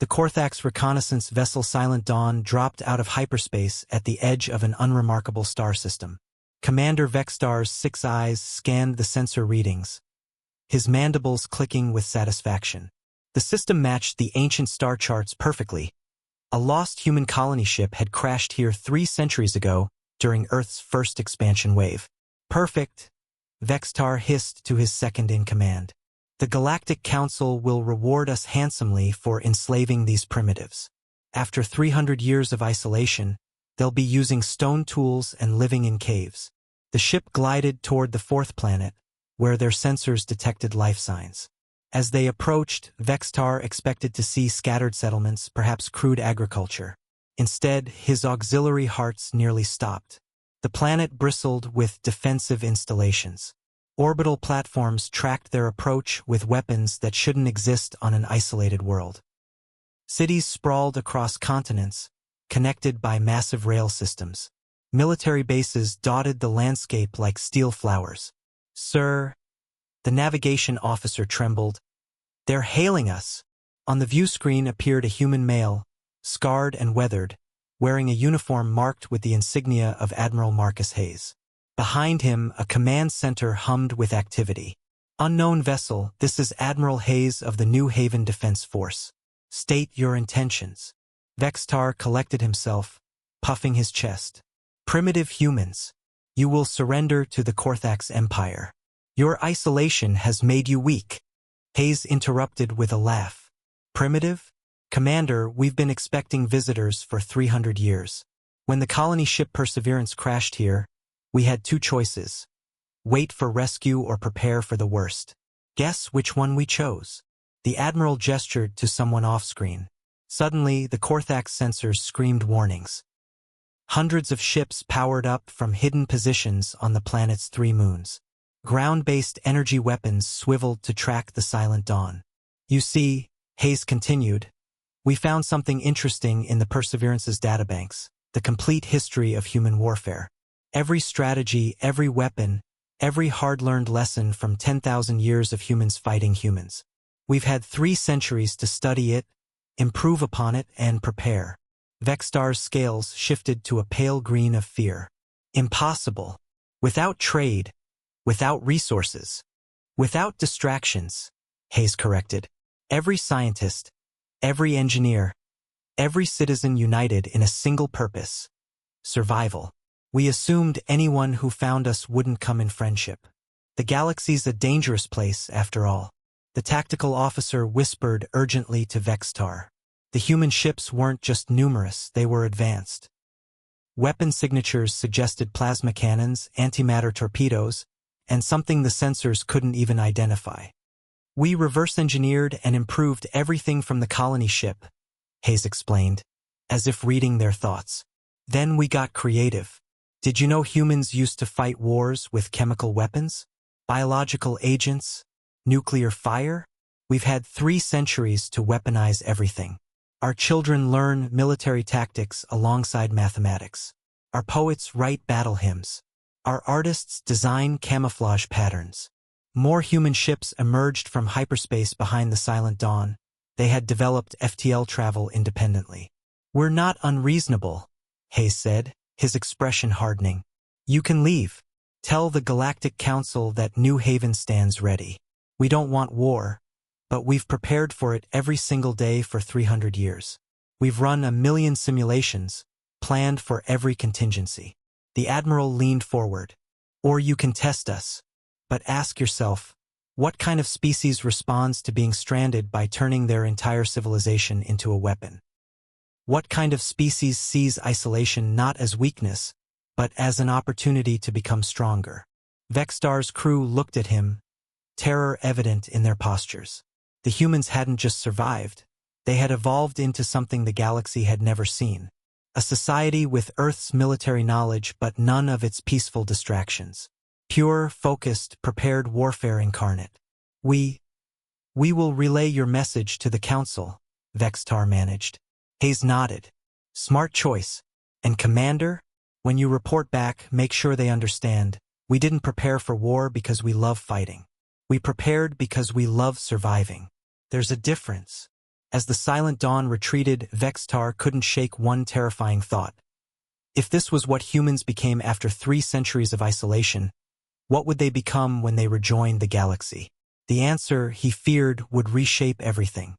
The Korthak's reconnaissance vessel Silent Dawn dropped out of hyperspace at the edge of an unremarkable star system. Commander Vextar's 6 eyes scanned the sensor readings, his mandibles clicking with satisfaction. The system matched the ancient star charts perfectly. A lost human colony ship had crashed here 3 centuries ago during Earth's first expansion wave. Perfect, Vextar hissed to his second-in-command. The Galactic Council will reward us handsomely for enslaving these primitives. After 300 years of isolation, they'll be using stone tools and living in caves. The ship glided toward the 4th planet, where their sensors detected life signs. As they approached, Vextar expected to see scattered settlements, perhaps crude agriculture. Instead, his auxiliary hearts nearly stopped. The planet bristled with defensive installations. Orbital platforms tracked their approach with weapons that shouldn't exist on an isolated world. Cities sprawled across continents, connected by massive rail systems. Military bases dotted the landscape like steel flowers. "Sir," the navigation officer trembled. "They're hailing us." On the view screen appeared a human male, scarred and weathered, wearing a uniform marked with the insignia of Admiral Marcus Hayes. Behind him, a command center hummed with activity. "Unknown vessel, this is Admiral Hayes of the New Haven Defense Force. State your intentions." Vextar collected himself, puffing his chest. "Primitive humans, you will surrender to the Korthak's empire. Your isolation has made you weak." Hayes interrupted with a laugh. "Primitive? Commander, we've been expecting visitors for 300 years. When the colony ship Perseverance crashed here, we had 2 choices. Wait for rescue or prepare for the worst. Guess which one we chose?" The Admiral gestured to someone off-screen. Suddenly, the Korthak's sensors screamed warnings. Hundreds of ships powered up from hidden positions on the planet's 3 moons. Ground-based energy weapons swiveled to track the Silent Dawn. "You see," Hayes continued, "we found something interesting in the Perseverance's databanks, the complete history of human warfare. Every strategy, every weapon, every hard-learned lesson from 10,000 years of humans fighting humans. We've had 3 centuries to study it, improve upon it, and prepare." Vextar's scales shifted to a pale green of fear. "Impossible. Without trade, without resources, without distractions," Hayes corrected. "Every scientist, every engineer, every citizen united in a single purpose: survival. We assumed anyone who found us wouldn't come in friendship. The galaxy's a dangerous place, after all." The tactical officer whispered urgently to Vextar. The human ships weren't just numerous, they were advanced. Weapon signatures suggested plasma cannons, antimatter torpedoes, and something the sensors couldn't even identify. "We reverse-engineered and improved everything from the colony ship," Hayes explained, as if reading their thoughts. "Then we got creative. Did you know humans used to fight wars with chemical weapons? Biological agents? Nuclear fire? We've had 3 centuries to weaponize everything. Our children learn military tactics alongside mathematics. Our poets write battle hymns. Our artists design camouflage patterns. More human ships emerged from hyperspace behind the Silent Dawn. They had developed FTL travel independently. We're not unreasonable, Hayes said, his expression hardening. You can leave. Tell the Galactic Council that New Haven stands ready. We don't want war, but we've prepared for it every single day for 300 years. We've run 1,000,000 simulations, planned for every contingency. The Admiral leaned forward. Or you can test us. But ask yourself, what kind of species responds to being stranded by turning their entire civilization into a weapon? What kind of species sees isolation not as weakness, but as an opportunity to become stronger? Vextar's crew looked at him, terror evident in their postures. The humans hadn't just survived, they had evolved into something the galaxy had never seen. A society with Earth's military knowledge but none of its peaceful distractions. Pure, focused, prepared warfare incarnate. We will relay your message to the Council, Vextar managed. Hayes nodded. Smart choice. And Commander, when you report back, make sure they understand. We didn't prepare for war because we love fighting. We prepared because we love surviving. There's a difference. As the Silent Dawn retreated, Vextar couldn't shake one terrifying thought. If this was what humans became after 3 centuries of isolation, what would they become when they rejoined the galaxy? The answer, he feared, would reshape everything.